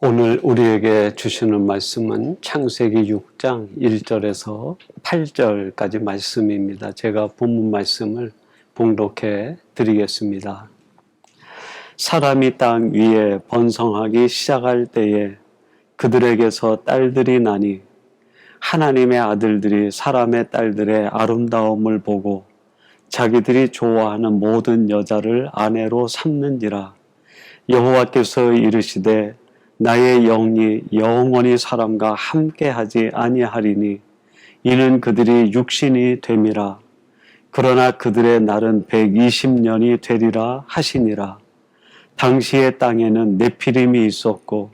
오늘 우리에게 주시는 말씀은 창세기 6장 1절에서 8절까지 말씀입니다. 제가 본문 말씀을 봉독해 드리겠습니다. 사람이 땅 위에 번성하기 시작할 때에 그들에게서 딸들이 나니 하나님의 아들들이 사람의 딸들의 아름다움을 보고 자기들이 좋아하는 모든 여자를 아내로 삼는지라. 여호와께서 이르시되 나의 영이 영원히 사람과 함께하지 아니하리니 이는 그들이 육신이 됨이라. 그러나 그들의 날은 120년이 되리라 하시니라. 당시의 땅에는 네피림이 있었고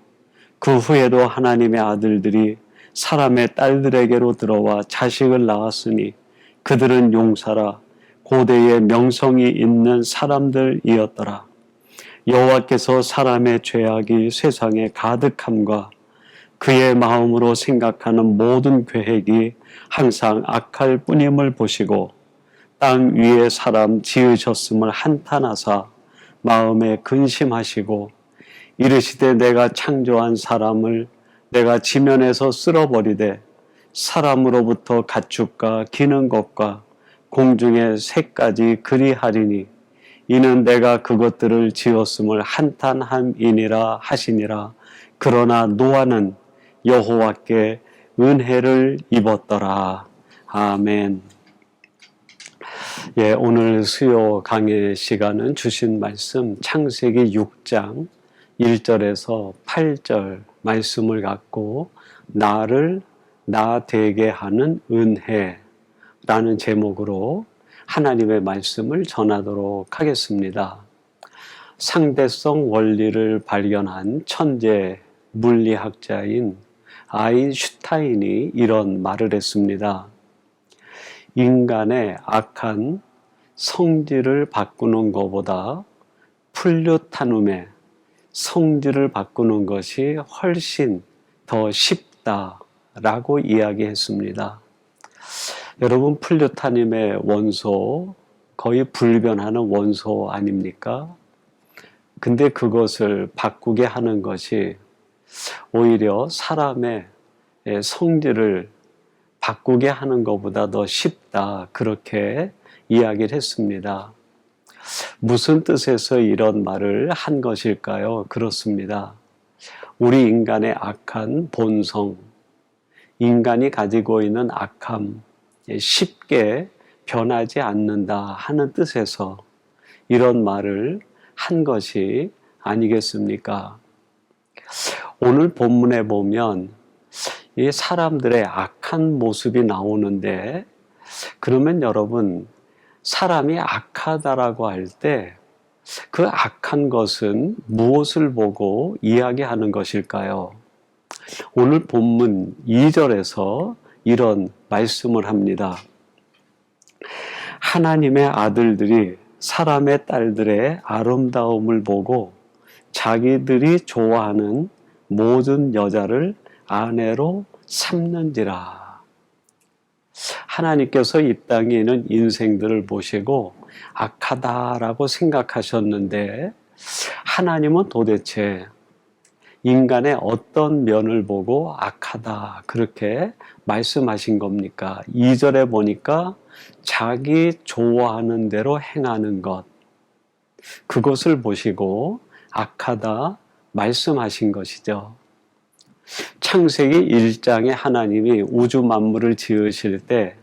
그 후에도 하나님의 아들들이 사람의 딸들에게로 들어와 자식을 낳았으니 그들은 용사라 고대의 명성이 있는 사람들이었더라. 여호와께서 사람의 죄악이 세상에 가득함과 그의 마음으로 생각하는 모든 계획이 항상 악할 뿐임을 보시고 땅 위에 사람 지으셨음을 한탄하사 마음에 근심하시고 이르시되 내가 창조한 사람을 내가 지면에서 쓸어버리되 사람으로부터 가축과 기는 것과 공중의 새까지 그리하리니 이는 내가 그것들을 지었음을 한탄함이니라 하시니라. 그러나 노아는 여호와께 은혜를 입었더라. 아멘. 오늘 수요 강의 시간은 주신 말씀 창세기 6장 1절에서 8절 말씀을 갖고 나를 나 되게 하는 은혜라는 제목으로 하나님의 말씀을 전하도록 하겠습니다. 상대성 원리를 발견한 천재 물리학자인 아인슈타인이 이런 말을 했습니다. 인간의 악한 성질을 바꾸는 것보다 플루타늄의 성질을 바꾸는 것이 훨씬 더 쉽다라고 이야기했습니다. 여러분, 플루타늄의 원소 거의 불변하는 원소 아닙니까? 근데 그것을 바꾸게 하는 것이 오히려 사람의 성질을 바꾸게 하는 것보다 더 쉽다, 그렇게 이야기를 했습니다. 무슨 뜻에서 이런 말을 한 것일까요? 그렇습니다. 우리 인간의 악한 본성, 인간이 가지고 있는 악함, 쉽게 변하지 않는다 하는 뜻에서 이런 말을 한 것이 아니겠습니까? 오늘 본문에 보면 이 사람들의 악한 모습이 나오는데, 그러면 여러분, 사람이 악하다라고 할 때 그 악한 것은 무엇을 보고 이야기하는 것일까요? 오늘 본문 2절에서 이런 말씀을 합니다. 하나님의 아들들이 사람의 딸들의 아름다움을 보고 자기들이 좋아하는 모든 여자를 아내로 삼는지라. 하나님께서 이 땅에 있는 인생들을 보시고 악하다라고 생각하셨는데, 하나님은 도대체 인간의 어떤 면을 보고 악하다 그렇게 말씀하신 겁니까? 2절에 보니까 자기 좋아하는 대로 행하는 것, 그것을 보시고 악하다 말씀하신 것이죠. 창세기 1장에 하나님이 우주 만물을 지으실 때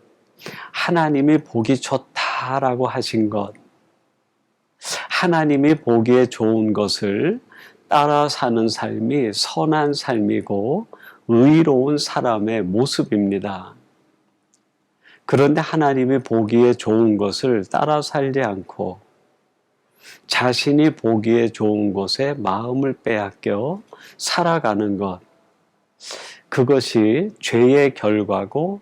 하나님이 보기 좋다라고 하신 것, 하나님이 보기에 좋은 것을 따라 사는 삶이 선한 삶이고 의로운 사람의 모습입니다. 그런데 하나님이 보기에 좋은 것을 따라 살지 않고 자신이 보기에 좋은 것에 마음을 빼앗겨 살아가는 것, 그것이 죄의 결과고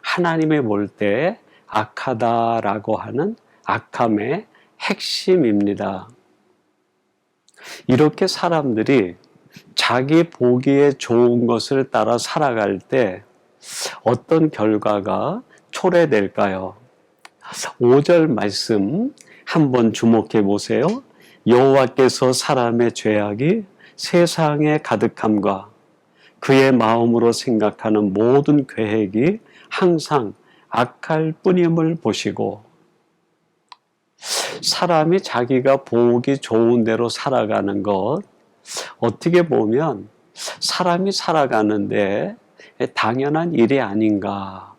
하나님이 볼 때 악하다라고 하는 악함의 핵심입니다. 이렇게 사람들이 자기 보기에 좋은 것을 따라 살아갈 때 어떤 결과가 초래될까요? 5절 말씀 한번 주목해 보세요. 여호와께서 사람의 죄악이 세상의 가득함과 그의 마음으로 생각하는 모든 계획이 항상 악할 뿐임을 보시고, 사람이 자기가 보기 좋은 대로 살아가는 것, 어떻게 보면 사람이 살아가는데 당연한 일이 아닌가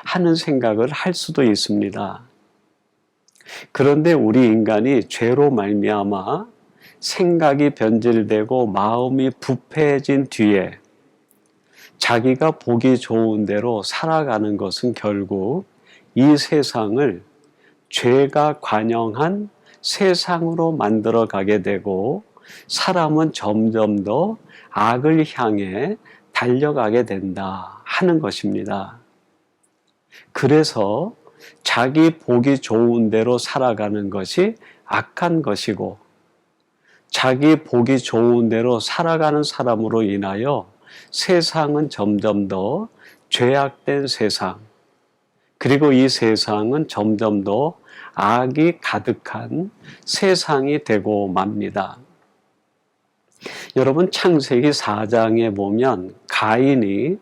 하는 생각을 할 수도 있습니다. 그런데 우리 인간이 죄로 말미암아 생각이 변질되고 마음이 부패해진 뒤에 자기가 보기 좋은 대로 살아가는 것은 결국 이 세상을 죄가 관영한 세상으로 만들어 가게 되고, 사람은 점점 더 악을 향해 달려가게 된다 하는 것입니다. 그래서 자기 보기 좋은 대로 살아가는 것이 악한 것이고, 자기 보기 좋은 대로 살아가는 사람으로 인하여 세상은 점점 더 죄악된 세상, 그리고 이 세상은 점점 더 악이 가득한 세상이 되고 맙니다. 여러분, 창세기 4장에 보면 가인이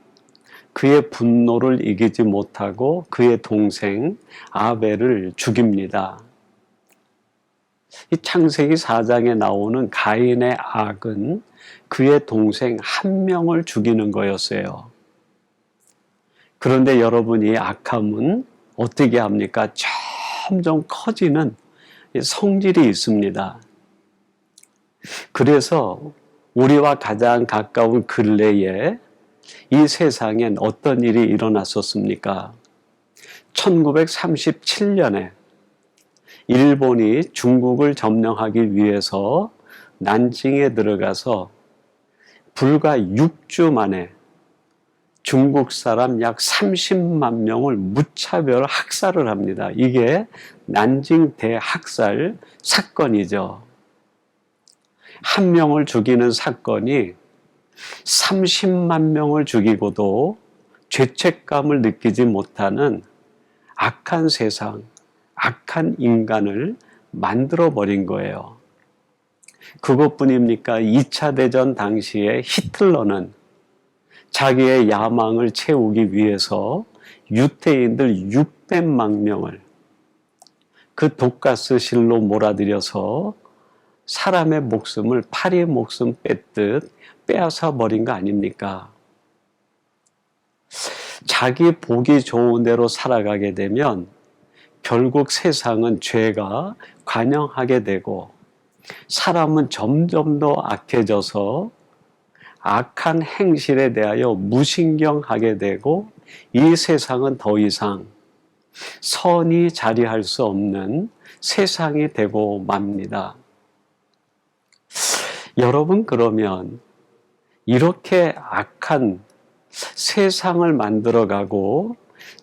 그의 분노를 이기지 못하고 그의 동생 아벨을 죽입니다. 이 창세기 4장에 나오는 가인의 악은 그의 동생 한 명을 죽이는 거였어요. 그런데 여러분, 이 악함은 어떻게 합니까? 점점 커지는 성질이 있습니다. 그래서 우리와 가장 가까운 근래에 이 세상엔 어떤 일이 일어났었습니까? 1937년에 일본이 중국을 점령하기 위해서 난징에 들어가서 불과 6주 만에 중국 사람 약 30만 명을 무차별 학살을 합니다. 이게 난징 대학살 사건이죠. 한 명을 죽이는 사건이 30만 명을 죽이고도 죄책감을 느끼지 못하는 악한 세상, 악한 인간을 만들어버린 거예요. 그것뿐입니까? 2차 대전 당시에 히틀러는 자기의 야망을 채우기 위해서 유태인들 600만 명을 그 독가스실로 몰아들여서 사람의 목숨을 파리 목숨 뺐듯 빼앗아 버린 거 아닙니까? 자기 보기 좋은 대로 살아가게 되면 결국 세상은 죄가 관영하게 되고, 사람은 점점 더 악해져서 악한 행실에 대하여 무신경하게 되고, 이 세상은 더 이상 선이 자리할 수 없는 세상이 되고 맙니다. 여러분, 그러면 이렇게 악한 세상을 만들어가고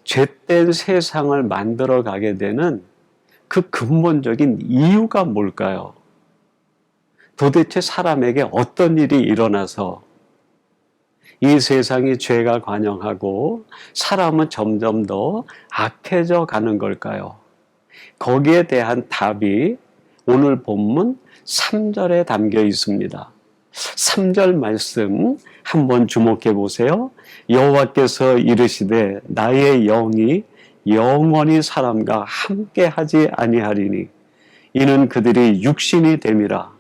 죄된 세상을 만들어가게 되는 그 근본적인 이유가 뭘까요? 도대체 사람에게 어떤 일이 일어나서 이 세상이 죄가 관영하고 사람은 점점 더 악해져 가는 걸까요? 거기에 대한 답이 오늘 본문 3절에 담겨 있습니다. 3절 말씀 한번 주목해 보세요. 여호와께서 이르시되 나의 영이 영원히 사람과 함께하지 아니하리니 이는 그들이 육신이 됨이라.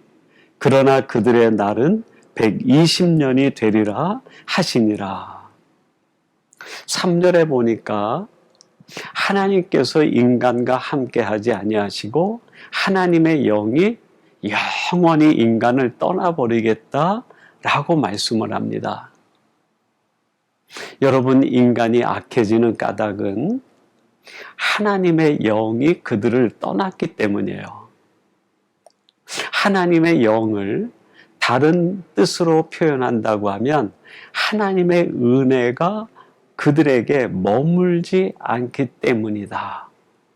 그러나 그들의 날은 120년이 되리라 하시니라. 3절에 보니까 하나님께서 인간과 함께하지 아니하시고 하나님의 영이 영원히 인간을 떠나버리겠다라고 말씀을 합니다. 여러분, 인간이 악해지는 까닭은 하나님의 영이 그들을 떠났기 때문이에요. 하나님의 영을 다른 뜻으로 표현한다고 하면 하나님의 은혜가 그들에게 머물지 않기 때문이다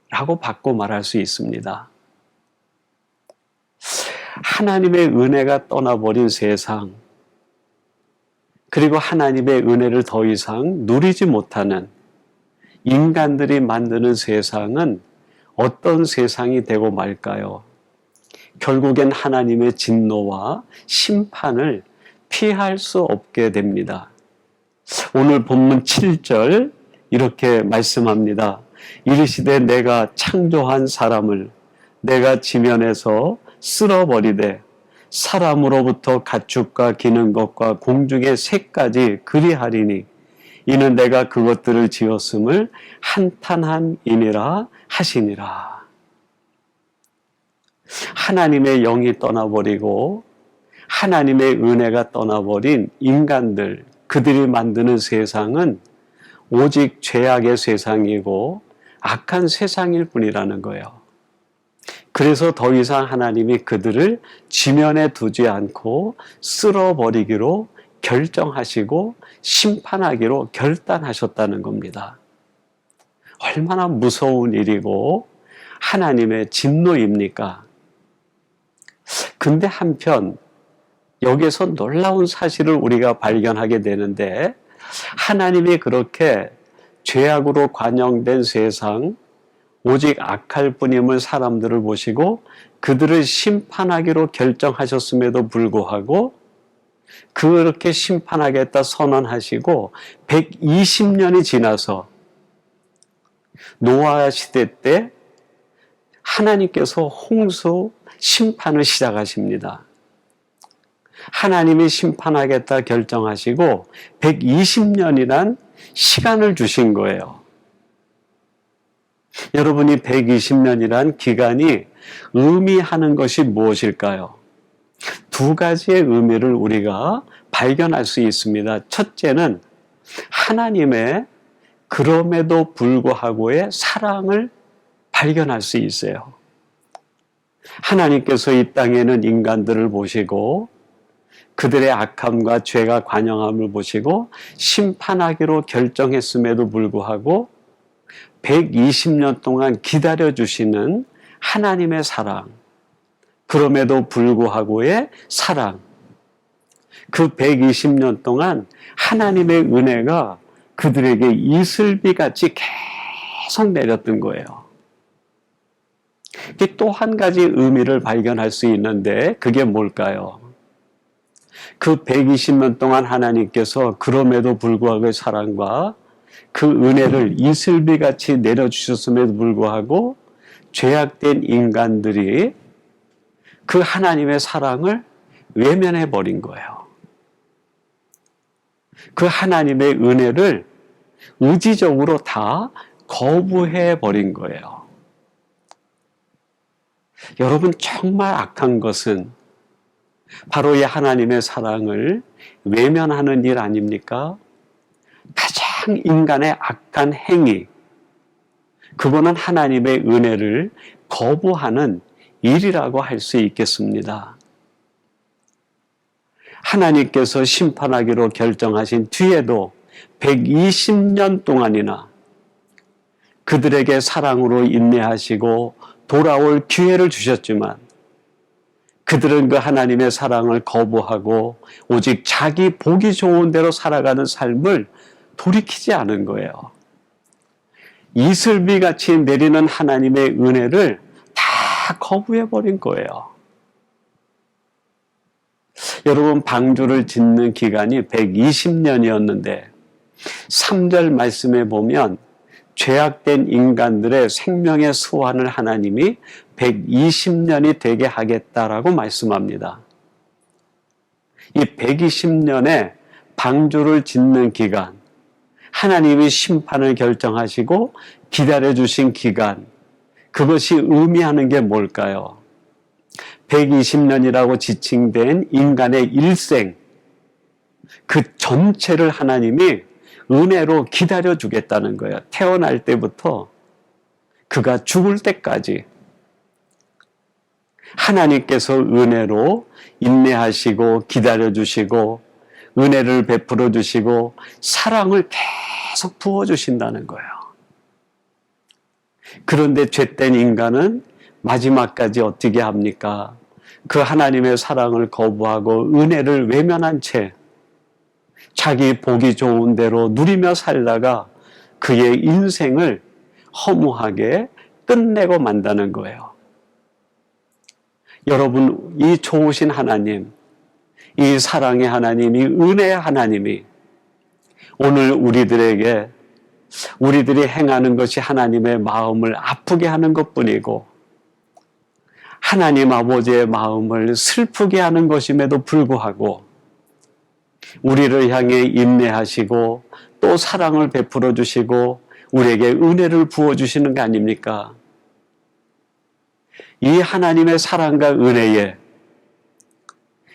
라고 바꿔 말할 수 있습니다. 하나님의 은혜가 떠나버린 세상, 그리고 하나님의 은혜를 더 이상 누리지 못하는 인간들이 만드는 세상은 어떤 세상이 되고 말까요? 결국엔 하나님의 진노와 심판을 피할 수 없게 됩니다. 오늘 본문 7절 이렇게 말씀합니다. 이르시되 내가 창조한 사람을 내가 지면에서 쓸어버리되 사람으로부터 가축과 기는 것과 공중의 새까지 그리하리니 이는 내가 그것들을 지었음을 한탄한이니라 하시니라. 하나님의 영이 떠나버리고 하나님의 은혜가 떠나버린 인간들, 그들이 만드는 세상은 오직 죄악의 세상이고 악한 세상일 뿐이라는 거예요. 그래서 더 이상 하나님이 그들을 지면에 두지 않고 쓸어버리기로 결정하시고 심판하기로 결단하셨다는 겁니다. 얼마나 무서운 일이고 하나님의 진노입니까? 근데 한편 여기서 놀라운 사실을 우리가 발견하게 되는데, 하나님이 그렇게 죄악으로 관영된 세상, 오직 악할 뿐임을 사람들을 보시고 그들을 심판하기로 결정하셨음에도 불구하고 그렇게 심판하겠다 선언하시고 120년이 지나서 노아 시대 때 하나님께서 홍수 심판을 시작하십니다. 하나님이 심판하겠다 결정하시고 120년이란 시간을 주신 거예요. 여러분이 120년이란 기간이 의미하는 것이 무엇일까요? 두 가지의 의미를 우리가 발견할 수 있습니다. 첫째는 하나님의 그럼에도 불구하고의 사랑을 발견할 수 있어요. 하나님께서 이 땅에는 인간들을 보시고 그들의 악함과 죄가 관영함을 보시고 심판하기로 결정했음에도 불구하고 120년 동안 기다려주시는 하나님의 사랑, 그럼에도 불구하고의 사랑, 그 120년 동안 하나님의 은혜가 그들에게 이슬비같이 계속 내렸던 거예요. 또 한 가지 의미를 발견할 수 있는데 그게 뭘까요? 그 120년 동안 하나님께서 그럼에도 불구하고의 사랑과 그 은혜를 이슬비같이 내려주셨음에도 불구하고 죄악된 인간들이 그 하나님의 사랑을 외면해버린 거예요. 그 하나님의 은혜를 의지적으로 다 거부해버린 거예요. 여러분, 정말 악한 것은 바로 이 하나님의 사랑을 외면하는 일 아닙니까? 가장 인간의 악한 행위, 그거는 하나님의 은혜를 거부하는 일이라고 할 수 있겠습니다. 하나님께서 심판하기로 결정하신 뒤에도 120년 동안이나 그들에게 사랑으로 인내하시고 돌아올 기회를 주셨지만 그들은 그 하나님의 사랑을 거부하고 오직 자기 보기 좋은 대로 살아가는 삶을 돌이키지 않은 거예요. 이슬비같이 내리는 하나님의 은혜를 다 거부해버린 거예요. 여러분, 방주를 짓는 기간이 120년이었는데 3절 말씀에 보면 죄악된 인간들의 생명의 소환을 하나님이 120년이 되게 하겠다라고 말씀합니다. 이 120년의 방주를 짓는 기간, 하나님이 심판을 결정하시고 기다려주신 기간, 그것이 의미하는 게 뭘까요? 120년이라고 지칭된 인간의 일생, 그 전체를 하나님이 은혜로 기다려주겠다는 거예요. 태어날 때부터 그가 죽을 때까지 하나님께서 은혜로 인내하시고 기다려주시고 은혜를 베풀어 주시고 사랑을 계속 부어주신다는 거예요. 그런데 죄된 인간은 마지막까지 어떻게 합니까? 그 하나님의 사랑을 거부하고 은혜를 외면한 채 자기 보기 좋은 대로 누리며 살다가 그의 인생을 허무하게 끝내고 만다는 거예요. 여러분, 이 좋으신 하나님, 이 사랑의 하나님이, 은혜의 하나님이 오늘 우리들에게 우리들이 행하는 것이 하나님의 마음을 아프게 하는 것뿐이고 하나님 아버지의 마음을 슬프게 하는 것임에도 불구하고 우리를 향해 인내하시고 또 사랑을 베풀어 주시고 우리에게 은혜를 부어주시는 거 아닙니까? 이 하나님의 사랑과 은혜에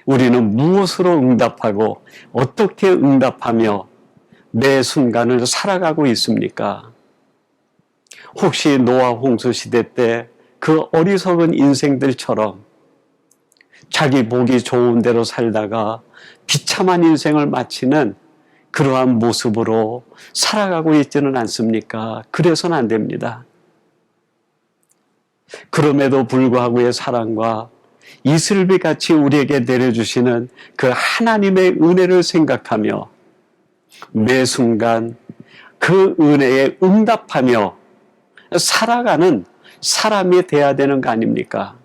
우리는 무엇으로 응답하고 어떻게 응답하며 매 순간을 살아가고 있습니까? 혹시 노아 홍수 시대 때 그 어리석은 인생들처럼 자기 보기 좋은 대로 살다가 비참한 인생을 마치는 그러한 모습으로 살아가고 있지는 않습니까? 그래서는 안 됩니다. 그럼에도 불구하고의 사랑과 이슬비같이 우리에게 내려주시는 그 하나님의 은혜를 생각하며 매 순간 그 은혜에 응답하며 살아가는 사람이 되어야 되는 거 아닙니까?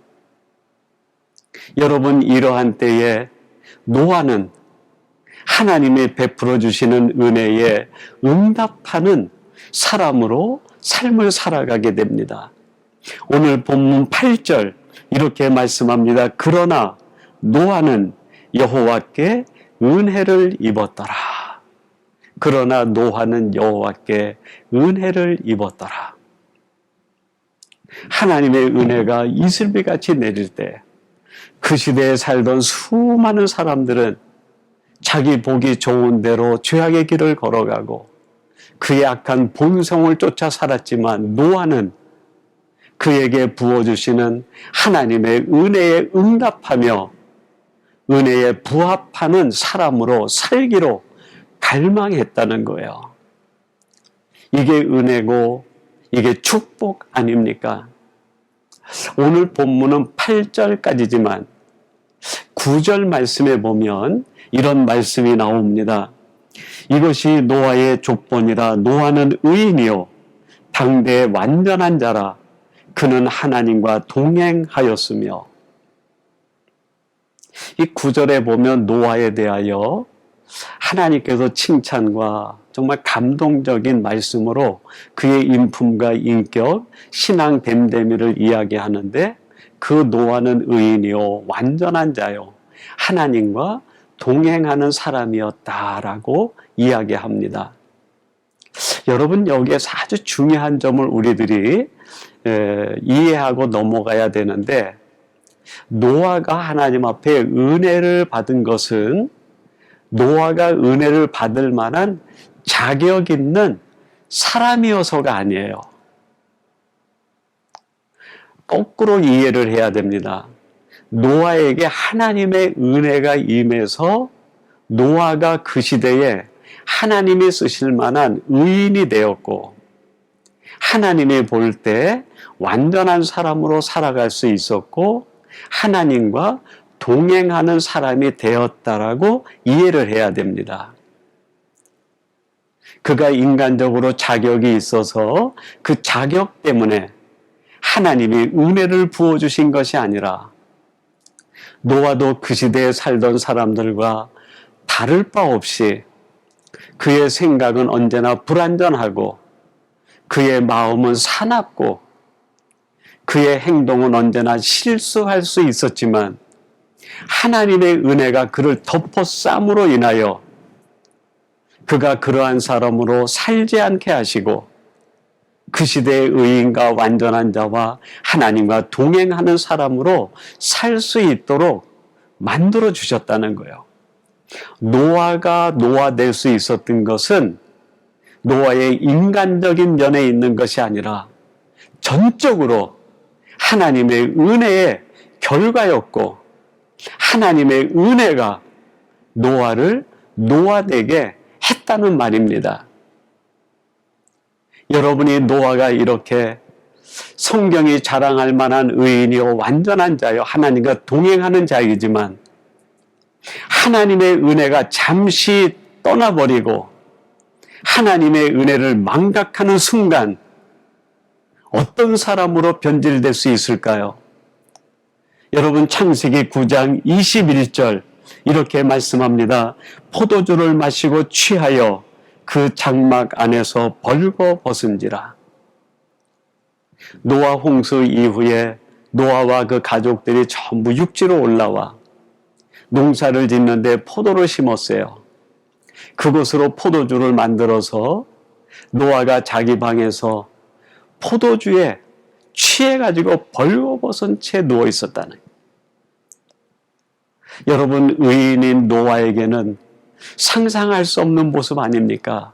여러분, 이러한 때에 노아는 하나님이 베풀어 주시는 은혜에 응답하는 사람으로 삶을 살아가게 됩니다. 오늘 본문 8절 이렇게 말씀합니다. 그러나 노아는 여호와께 은혜를 입었더라. 그러나 노아는 여호와께 은혜를 입었더라. 하나님의 은혜가 이슬비같이 내릴 때 그 시대에 살던 수많은 사람들은 자기 보기 좋은 대로 죄악의 길을 걸어가고 그의 악한 본성을 쫓아 살았지만 노아는 그에게 부어주시는 하나님의 은혜에 응답하며 은혜에 부합하는 사람으로 살기로 갈망했다는 거예요. 이게 은혜고 이게 축복 아닙니까? 오늘 본문은 8절까지지만 9절 말씀에 보면 이런 말씀이 나옵니다. 이것이 노아의 족본이라. 노아는 의인이요 당대의 완전한 자라. 그는 하나님과 동행하였으며. 이 9절에 보면 노아에 대하여 하나님께서 칭찬과 정말 감동적인 말씀으로 그의 인품과 인격, 신앙 됨됨이를 이야기하는데 그 노아는 의인이요 완전한 자요 하나님과 동행하는 사람이었다라고 이야기합니다. 여러분, 여기에서 아주 중요한 점을 우리들이 이해하고 넘어가야 되는데, 노아가 하나님 앞에 은혜를 받은 것은 노아가 은혜를 받을 만한 자격 있는 사람이어서가 아니에요. 거꾸로 이해를 해야 됩니다. 노아에게 하나님의 은혜가 임해서 노아가 그 시대에 하나님이 쓰실 만한 의인이 되었고 하나님이 볼 때 완전한 사람으로 살아갈 수 있었고 하나님과 동행하는 사람이 되었다라고 이해를 해야 됩니다. 그가 인간적으로 자격이 있어서 그 자격 때문에 하나님이 은혜를 부어주신 것이 아니라 노아도 그 시대에 살던 사람들과 다를 바 없이 그의 생각은 언제나 불완전하고 그의 마음은 사납고 그의 행동은 언제나 실수할 수 있었지만 하나님의 은혜가 그를 덮어 쌈으로 인하여 그가 그러한 사람으로 살지 않게 하시고 그 시대의 의인과 완전한 자와 하나님과 동행하는 사람으로 살 수 있도록 만들어 주셨다는 거예요. 노아가 노아 될 수 있었던 것은 노아의 인간적인 면에 있는 것이 아니라 전적으로 하나님의 은혜의 결과였고 하나님의 은혜가 노아를 노아되게 했다는 말입니다. 여러분이 노아가 이렇게 성경이 자랑할 만한 의인이요 완전한 자요 하나님과 동행하는 자이지만 하나님의 은혜가 잠시 떠나버리고 하나님의 은혜를 망각하는 순간 어떤 사람으로 변질될 수 있을까요? 여러분 창세기 9장 21절 이렇게 말씀합니다. 포도주를 마시고 취하여 그 장막 안에서 벌거벗은지라. 노아 홍수 이후에 노아와 그 가족들이 전부 육지로 올라와 농사를 짓는데 포도를 심었어요. 그것으로 포도주를 만들어서 노아가 자기 방에서 포도주에 취해가지고 벌거벗은 채 누워 있었다는 거예요. 여러분, 의인인 노아에게는 상상할 수 없는 모습 아닙니까?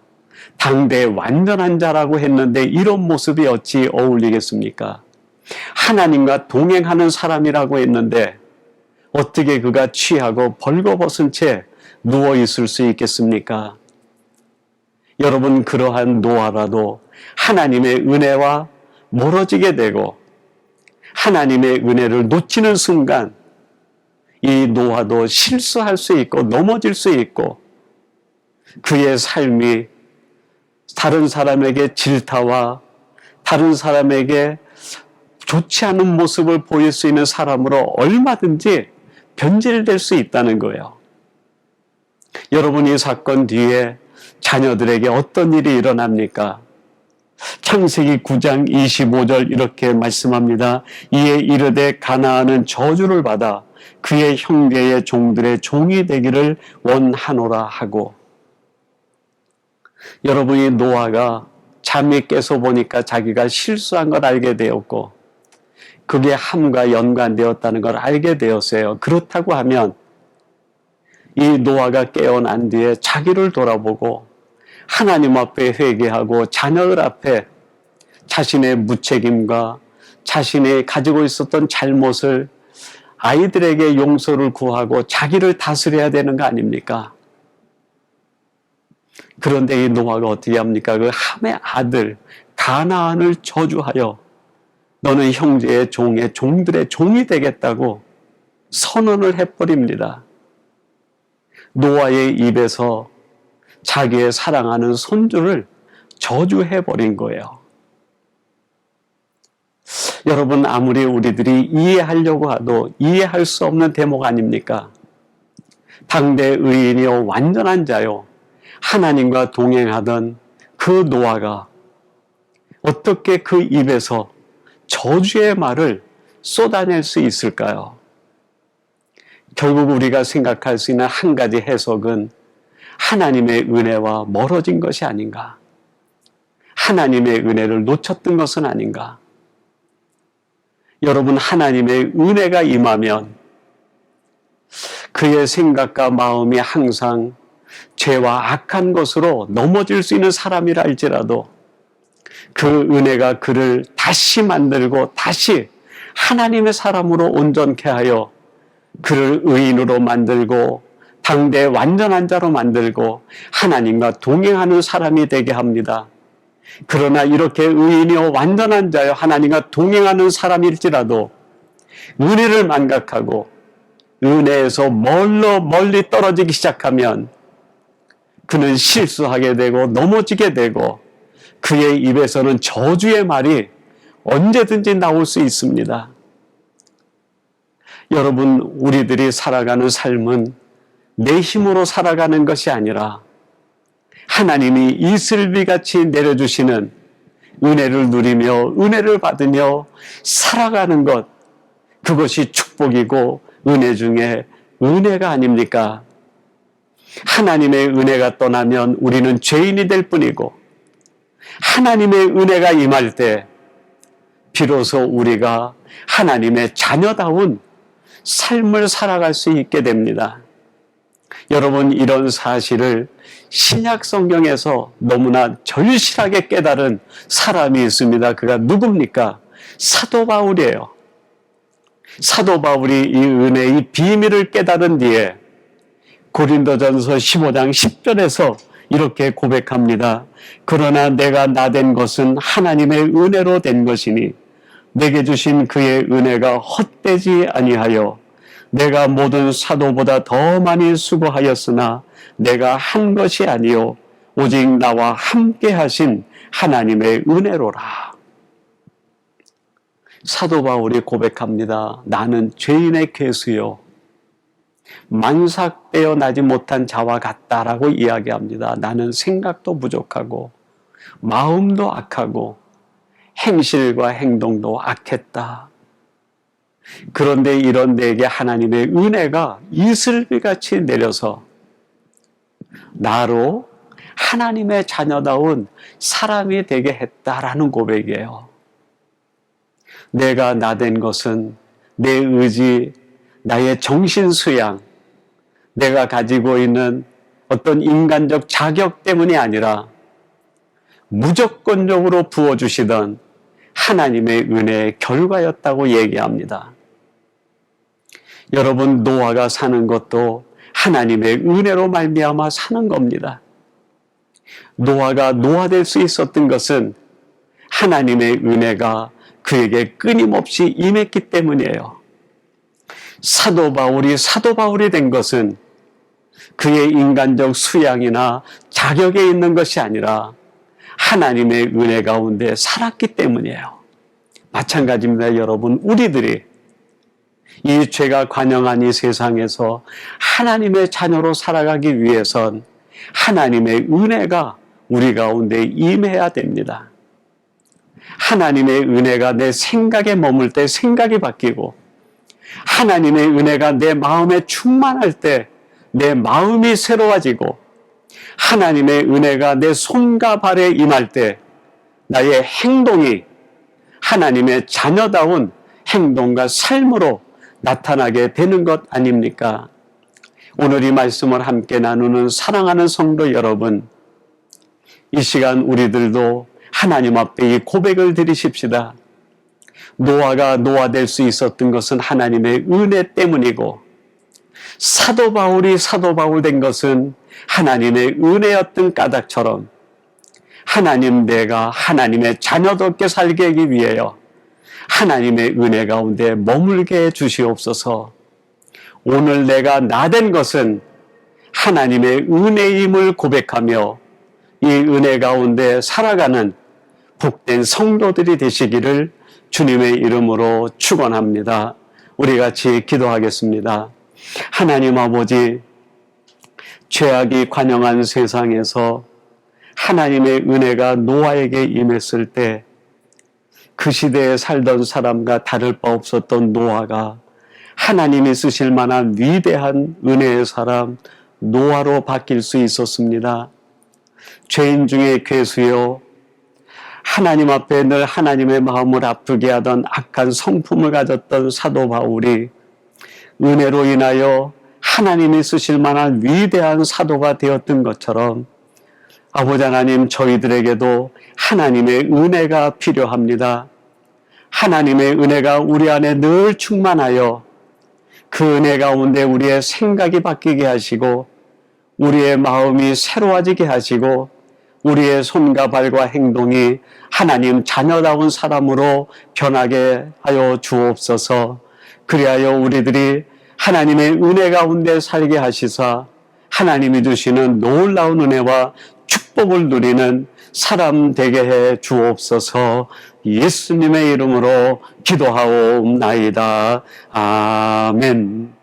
당대 완전한 자라고 했는데 이런 모습이 어찌 어울리겠습니까? 하나님과 동행하는 사람이라고 했는데 어떻게 그가 취하고 벌거벗은 채 누워 있을 수 있겠습니까? 여러분, 그러한 노아라도 하나님의 은혜와 멀어지게 되고 하나님의 은혜를 놓치는 순간 이 노아도 실수할 수 있고 넘어질 수 있고 그의 삶이 다른 사람에게 질타와 다른 사람에게 좋지 않은 모습을 보일 수 있는 사람으로 얼마든지 변질될 수 있다는 거예요. 여러분, 이 사건 뒤에 자녀들에게 어떤 일이 일어납니까? 창세기 9장 25절 이렇게 말씀합니다. 이에 이르되 가나안은 저주를 받아 그의 형제의 종들의 종이 되기를 원하노라 하고. 여러분이 노아가 잠이 깨서 보니까 자기가 실수한 걸 알게 되었고 그게 함과 연관되었다는 걸 알게 되었어요. 그렇다고 하면 이 노아가 깨어난 뒤에 자기를 돌아보고 하나님 앞에 회개하고 자녀들 앞에 자신의 무책임과 자신이 가지고 있었던 잘못을 아이들에게 용서를 구하고 자기를 다스려야 되는 거 아닙니까? 그런데 이 노아가 어떻게 합니까? 그 함의 아들 가나안을 저주하여 너는 형제의 종의 종들의 종이 되겠다고 선언을 해버립니다. 노아의 입에서 자기의 사랑하는 손주를 저주해버린 거예요. 여러분, 아무리 우리들이 이해하려고 해도 이해할 수 없는 대목 아닙니까? 당대 의인이요 완전한 자요 하나님과 동행하던 그 노아가 어떻게 그 입에서 저주의 말을 쏟아낼 수 있을까요? 결국 우리가 생각할 수 있는 한 가지 해석은 하나님의 은혜와 멀어진 것이 아닌가? 하나님의 은혜를 놓쳤던 것은 아닌가? 여러분, 하나님의 은혜가 임하면 그의 생각과 마음이 항상 죄와 악한 것으로 넘어질 수 있는 사람이라 할지라도 그 은혜가 그를 다시 만들고 다시 하나님의 사람으로 온전케 하여 그를 의인으로 만들고 당대 완전한 자로 만들고 하나님과 동행하는 사람이 되게 합니다. 그러나 이렇게 의인이요 완전한 자요 하나님과 동행하는 사람일지라도 은혜를 망각하고 은혜에서 멀리 떨어지기 시작하면 그는 실수하게 되고 넘어지게 되고 그의 입에서는 저주의 말이 언제든지 나올 수 있습니다. 여러분, 우리들이 살아가는 삶은 내 힘으로 살아가는 것이 아니라 하나님이 이슬비같이 내려주시는 은혜를 누리며 은혜를 받으며 살아가는 것, 그것이 축복이고 은혜 중에 은혜가 아닙니까? 하나님의 은혜가 떠나면 우리는 죄인이 될 뿐이고 하나님의 은혜가 임할 때 비로소 우리가 하나님의 자녀다운 삶을 살아갈 수 있게 됩니다. 여러분, 이런 사실을 신약 성경에서 너무나 절실하게 깨달은 사람이 있습니다. 그가 누굽니까? 사도 바울이에요. 사도 바울이 이 은혜의 비밀을 깨달은 뒤에 고린도전서 15장 10절에서 이렇게 고백합니다. 그러나 내가 나된 것은 하나님의 은혜로 된 것이니 내게 주신 그의 은혜가 헛되지 아니하여 내가 모든 사도보다 더 많이 수고하였으나 내가 한 것이 아니요 오직 나와 함께 하신 하나님의 은혜로라. 사도 바울이 고백합니다. 나는 죄인의 괴수요 만삭되어 나지 못한 자와 같다라고 이야기합니다. 나는 생각도 부족하고 마음도 악하고 행실과 행동도 악했다. 그런데 이런 내게 하나님의 은혜가 이슬비같이 내려서 나로 하나님의 자녀다운 사람이 되게 했다라는 고백이에요. 내가 나된 것은 내 의지, 나의 정신 수양, 내가 가지고 있는 어떤 인간적 자격 때문이 아니라 무조건적으로 부어주시던 하나님의 은혜의 결과였다고 얘기합니다. 여러분, 노아가 사는 것도 하나님의 은혜로 말미암아 사는 겁니다. 노아가 노아될 수 있었던 것은 하나님의 은혜가 그에게 끊임없이 임했기 때문이에요. 사도 바울이 된 것은 그의 인간적 수양이나 자격에 있는 것이 아니라 하나님의 은혜 가운데 살았기 때문이에요. 마찬가지입니다, 여러분. 우리들이 이 죄가 관영한 이 세상에서 하나님의 자녀로 살아가기 위해선 하나님의 은혜가 우리 가운데 임해야 됩니다. 하나님의 은혜가 내 생각에 머물 때 생각이 바뀌고, 하나님의 은혜가 내 마음에 충만할 때 내 마음이 새로워지고, 하나님의 은혜가 내 손과 발에 임할 때 나의 행동이 하나님의 자녀다운 행동과 삶으로 나타나게 되는 것 아닙니까? 오늘 이 말씀을 함께 나누는 사랑하는 성도 여러분, 이 시간 우리들도 하나님 앞에 이 고백을 드리십시다. 노아가 노아될 수 있었던 것은 하나님의 은혜 때문이고, 사도 바울이 사도 바울 된 것은 하나님의 은혜였던 까닭처럼 하나님, 내가 하나님의 자녀답게 살게 하기 위하여 하나님의 은혜 가운데 머물게 해 주시옵소서. 오늘 내가 나된 것은 하나님의 은혜임을 고백하며 이 은혜 가운데 살아가는 복된 성도들이 되시기를 주님의 이름으로 축원합니다. 우리 같이 기도하겠습니다. 하나님 아버지, 죄악이 관영한 세상에서 하나님의 은혜가 노아에게 임했을 때 그 시대에 살던 사람과 다를 바 없었던 노아가 하나님이 쓰실 만한 위대한 은혜의 사람 노아로 바뀔 수 있었습니다. 죄인 중에 괴수요, 하나님 앞에 늘 하나님의 마음을 아프게 하던 악한 성품을 가졌던 사도 바울이 은혜로 인하여 하나님이 쓰실 만한 위대한 사도가 되었던 것처럼 아버지 하나님, 저희들에게도 하나님의 은혜가 필요합니다. 하나님의 은혜가 우리 안에 늘 충만하여 그 은혜 가운데 우리의 생각이 바뀌게 하시고 우리의 마음이 새로워지게 하시고 우리의 손과 발과 행동이 하나님 자녀다운 사람으로 변하게 하여 주옵소서. 그리하여 우리들이 하나님의 은혜 가운데 살게 하시사 하나님이 주시는 놀라운 은혜와 축복을 누리는 사람 되게 해 주옵소서. 예수님의 이름으로 기도하옵나이다. 아멘.